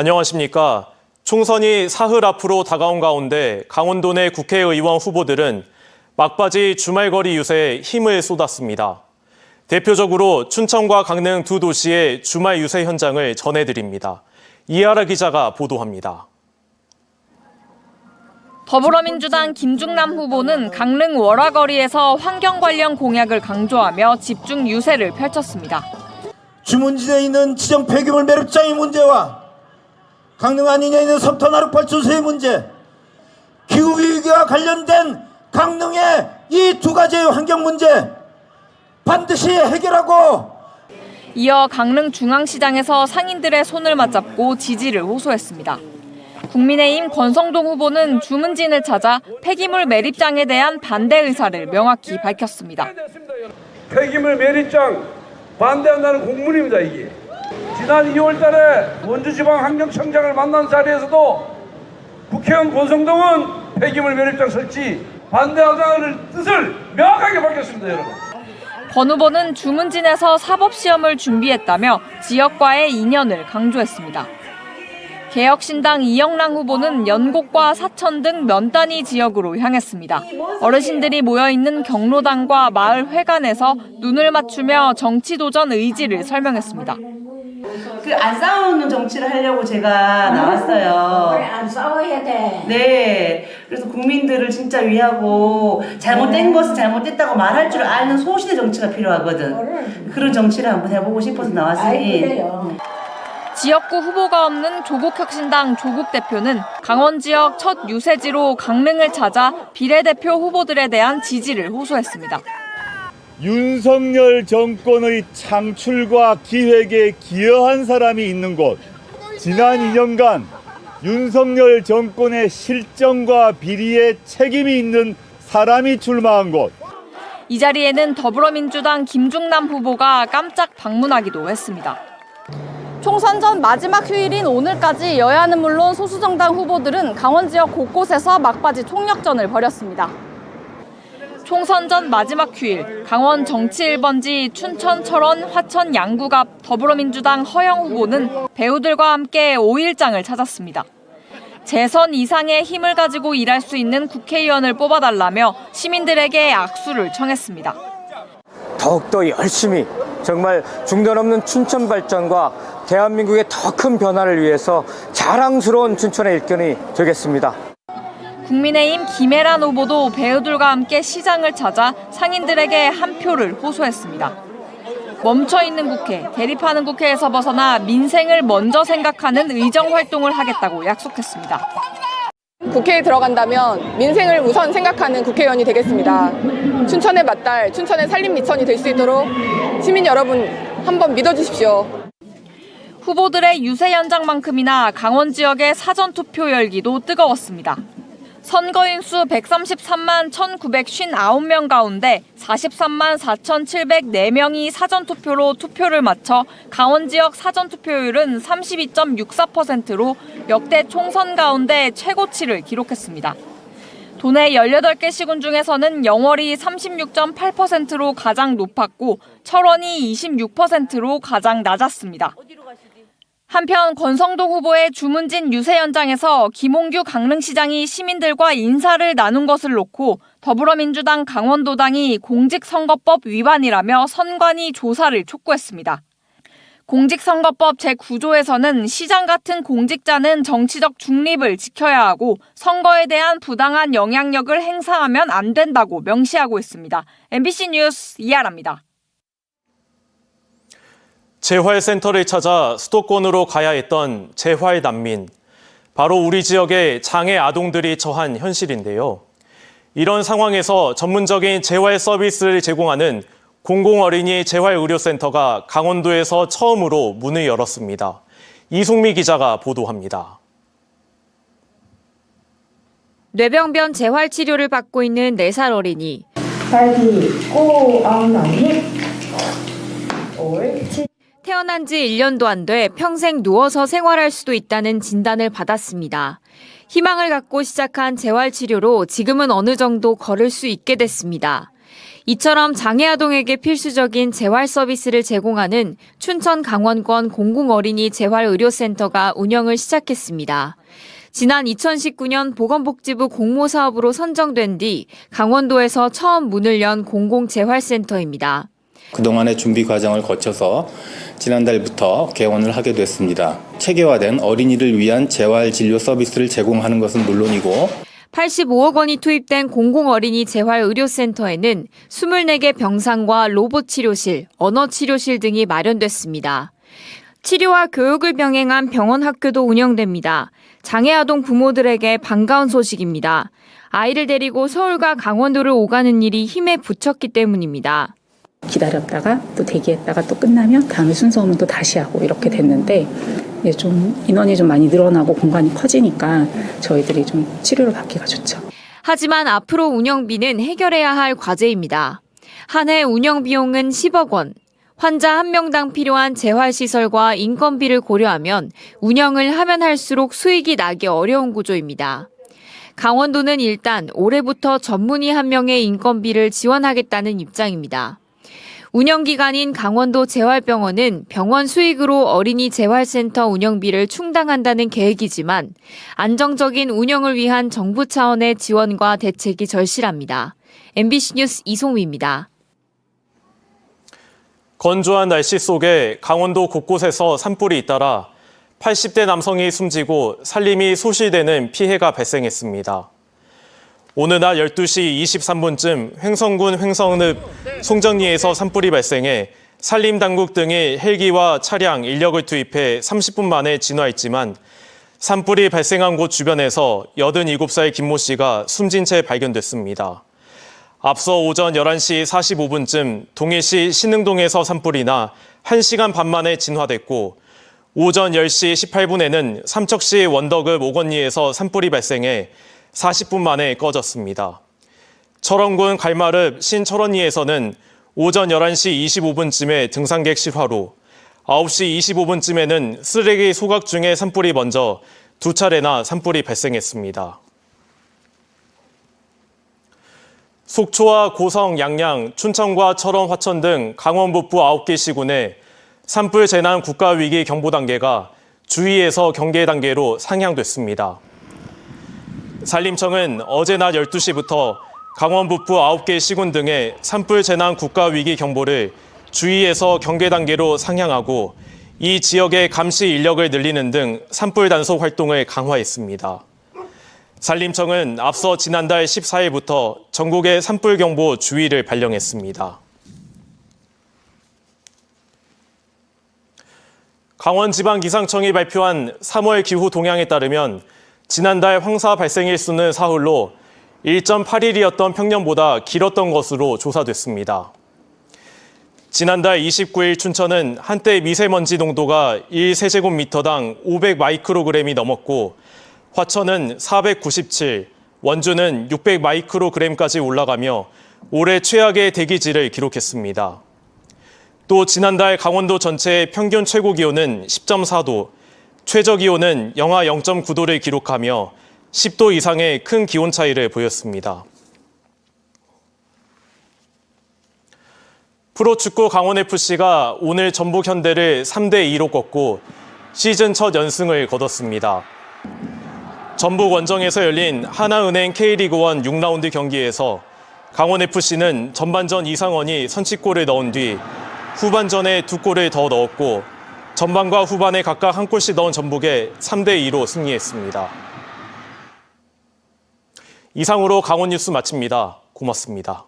안녕하십니까. 총선이 사흘 앞으로 다가온 가운데 강원도 내 국회의원 후보들은 막바지 주말거리 유세에 힘을 쏟았습니다. 대표적으로 춘천과 강릉 두 도시의 주말 유세 현장을 전해드립니다. 이하라 기자가 보도합니다. 더불어민주당 김중남 후보는 강릉 월화거리에서 환경 관련 공약을 강조하며 집중 유세를 펼쳤습니다. 주문진에 있는 지정 폐기물 매립장의 문제와 강릉 안인에 있는 석탄화력 발전소의 문제, 기후위기와 관련된 강릉의 이 두 가지의 환경 문제 반드시 해결하고. 이어 강릉 중앙시장에서 상인들의 손을 맞잡고 지지를 호소했습니다. 국민의힘 권성동 후보는 주문진을 찾아 폐기물 매립장에 대한 반대 의사를 명확히 밝혔습니다. 폐기물 매립장 반대한다는 공문입니다, 이게. 지난 2월 달에 원주지방환경청장을 만난 자리에서도 국회의원 권성동은 폐기물 매립장 설치 반대하자는 뜻을 명확하게 밝혔습니다, 여러분. 권 후보는 주문진에서 사법시험을 준비했다며 지역과의 인연을 강조했습니다. 개혁신당 이영랑 후보는 연곡과 사천 등 면 단위 지역으로 향했습니다. 어르신들이 모여있는 경로당과 마을 회관에서 눈을 맞추며 정치 도전 의지를 설명했습니다. 안 싸우는 정치를 하려고 제가 나왔어요. 그래, 안 싸워야 돼. 네, 그래서 국민들을 진짜 위하고 잘못된 것은 잘못됐다고 말할 줄 아는 소신의 정치가 필요하거든. 그런 정치를 한번 해보고 싶어서 나왔으니. 그래요. 지역구 후보가 없는 조국혁신당 조국 대표는 강원 지역 첫 유세지로 강릉을 찾아 비례대표 후보들에 대한 지지를 호소했습니다. 윤석열 정권의 창출과 기획에 기여한 사람이 있는 곳, 지난 2년간 윤석열 정권의 실정과 비리에 책임이 있는 사람이 출마한 곳. 이 자리에는 더불어민주당 김중남 후보가 깜짝 방문하기도 했습니다. 총선 전 마지막 휴일인 오늘까지 여야는 물론 소수정당 후보들은 강원 지역 곳곳에서 막바지 총력전을 벌였습니다. 총선 전 마지막 휴일, 강원 정치 1번지 춘천, 철원, 화천, 양구 앞 더불어민주당 허영 후보는 배우들과 함께 5일장을 찾았습니다. 재선 이상의 힘을 가지고 일할 수 있는 국회의원을 뽑아달라며 시민들에게 악수를 청했습니다. 더욱더 열심히 정말 중단 없는 춘천 발전과 대한민국의 더 큰 변화를 위해서 자랑스러운 춘천의 일꾼이 되겠습니다. 국민의힘 김혜란 후보도 배우들과 함께 시장을 찾아 상인들에게 한 표를 호소했습니다. 멈춰있는 국회, 대립하는 국회에서 벗어나 민생을 먼저 생각하는 의정활동을 하겠다고 약속했습니다. 국회에 들어간다면 민생을 우선 생각하는 국회의원이 되겠습니다. 춘천의 맏달, 춘천의 산림미천이 될 수 있도록 시민 여러분 한번 믿어주십시오. 후보들의 유세 현장만큼이나 강원 지역의 사전투표 열기도 뜨거웠습니다. 선거인 수 133만 1,959명 가운데 43만 4,704명이 사전투표로 투표를 마쳐 강원 지역 사전투표율은 32.64%로 역대 총선 가운데 최고치를 기록했습니다. 도내 18개 시군 중에서는 영월이 36.8%로 가장 높았고 철원이 26%로 가장 낮았습니다. 한편 권성동 후보의 주문진 유세 현장에서 김홍규 강릉시장이 시민들과 인사를 나눈 것을 놓고 더불어민주당 강원도당이 공직선거법 위반이라며 선관위 조사를 촉구했습니다. 공직선거법 제9조에서는 시장 같은 공직자는 정치적 중립을 지켜야 하고 선거에 대한 부당한 영향력을 행사하면 안 된다고 명시하고 있습니다. MBC 뉴스 이하라입니다. 재활센터를 찾아 수도권으로 가야 했던 재활 난민. 바로 우리 지역의 장애 아동들이 처한 현실인데요. 이런 상황에서 전문적인 재활 서비스를 제공하는 공공어린이 재활의료센터가 강원도에서 처음으로 문을 열었습니다. 이송미 기자가 보도합니다. 뇌병변 재활치료를 받고 있는 4살 어린이. 태어난 지 1년도 안 돼 평생 누워서 생활할 수도 있다는 진단을 받았습니다. 희망을 갖고 시작한 재활치료로 지금은 어느 정도 걸을 수 있게 됐습니다. 이처럼 장애아동에게 필수적인 재활 서비스를 제공하는 춘천 강원권 공공어린이 재활의료센터가 운영을 시작했습니다. 지난 2019년 보건복지부 공모사업으로 선정된 뒤 강원도에서 처음 문을 연 공공재활센터입니다. 그동안의 준비 과정을 거쳐서 지난달부터 개원을 하게 됐습니다. 체계화된 어린이를 위한 재활진료 서비스를 제공하는 것은 물론이고 85억 원이 투입된 공공어린이 재활의료센터에는 24개 병상과 로봇치료실, 언어치료실 등이 마련됐습니다. 치료와 교육을 병행한 병원 학교도 운영됩니다. 장애아동 부모들에게 반가운 소식입니다. 아이를 데리고 서울과 강원도를 오가는 일이 힘에 부쳤기 때문입니다. 기다렸다가 또 대기했다가 또 끝나면 다음에 순서 오면 또 다시 하고 이렇게 됐는데 좀 인원이 좀 많이 늘어나고 공간이 커지니까 저희들이 좀 치료를 받기가 좋죠. 하지만 앞으로 운영비는 해결해야 할 과제입니다. 한 해 운영 비용은 10억 원. 환자 한 명당 필요한 재활시설과 인건비를 고려하면 운영을 하면 할수록 수익이 나기 어려운 구조입니다. 강원도는 일단 올해부터 전문의 한 명의 인건비를 지원하겠다는 입장입니다. 운영기관인 강원도 재활병원은 병원 수익으로 어린이 재활센터 운영비를 충당한다는 계획이지만 안정적인 운영을 위한 정부 차원의 지원과 대책이 절실합니다. MBC 뉴스 이송미입니다. 건조한 날씨 속에 강원도 곳곳에서 산불이 잇따라 80대 남성이 숨지고 살림이 소실되는 피해가 발생했습니다. 오늘 낮 12시 23분쯤 횡성군 횡성읍 송정리에서 산불이 발생해 산림당국 등이 헬기와 차량, 인력을 투입해 30분 만에 진화했지만 산불이 발생한 곳 주변에서 87살 김모 씨가 숨진 채 발견됐습니다. 앞서 오전 11시 45분쯤 동해시 신흥동에서 산불이 나 1시간 반 만에 진화됐고 오전 10시 18분에는 삼척시 원덕읍 오건리에서 산불이 발생해 40분 만에 꺼졌습니다. 철원군 갈마읍 신철원리에서는 오전 11시 25분쯤에 등산객 실화로 9시 25분쯤에는 쓰레기 소각 중에 산불이 먼저 2차례나 산불이 발생했습니다. 속초와 고성, 양양, 춘천과 철원, 화천 등 강원 북부 9개 시군에 산불 재난 국가위기 경보 단계가 주의에서 경계 단계로 상향됐습니다. 산림청은 어제 낮 12시부터 강원 북부 9개 시군 등의 산불 재난 국가위기 경보를 주의에서 경계 단계로 상향하고 이 지역의 감시 인력을 늘리는 등 산불 단속 활동을 강화했습니다. 산림청은 앞서 지난달 14일부터 전국에 산불경보 주의를 발령했습니다. 강원지방기상청이 발표한 3월 기후 동향에 따르면 지난달 황사 발생 일수는 사흘로 1.8일이었던 평년보다 길었던 것으로 조사됐습니다. 지난달 29일 춘천은 한때 미세먼지 농도가 1세제곱미터당 500 마이크로그램이 넘었고 화천은 497, 원주는 600 마이크로그램까지 올라가며 올해 최악의 대기질을 기록했습니다. 또 지난달 강원도 전체의 평균 최고 기온은 10.4도, 최저 기온은 영하 0.9도를 기록하며 10도 이상의 큰 기온 차이를 보였습니다. 프로축구 강원FC가 오늘 전북 현대를 3대2로 꺾고 시즌 첫 연승을 거뒀습니다. 전북 원정에서 열린 하나은행 K리그1 6라운드 경기에서 강원FC는 전반전 이상원이 선취골을 넣은 뒤 후반전에 2골을 더 넣었고 전반과 후반에 각각 한 골씩 넣은 전북에 3대2로 승리했습니다. 이상으로 강원 뉴스 마칩니다. 고맙습니다.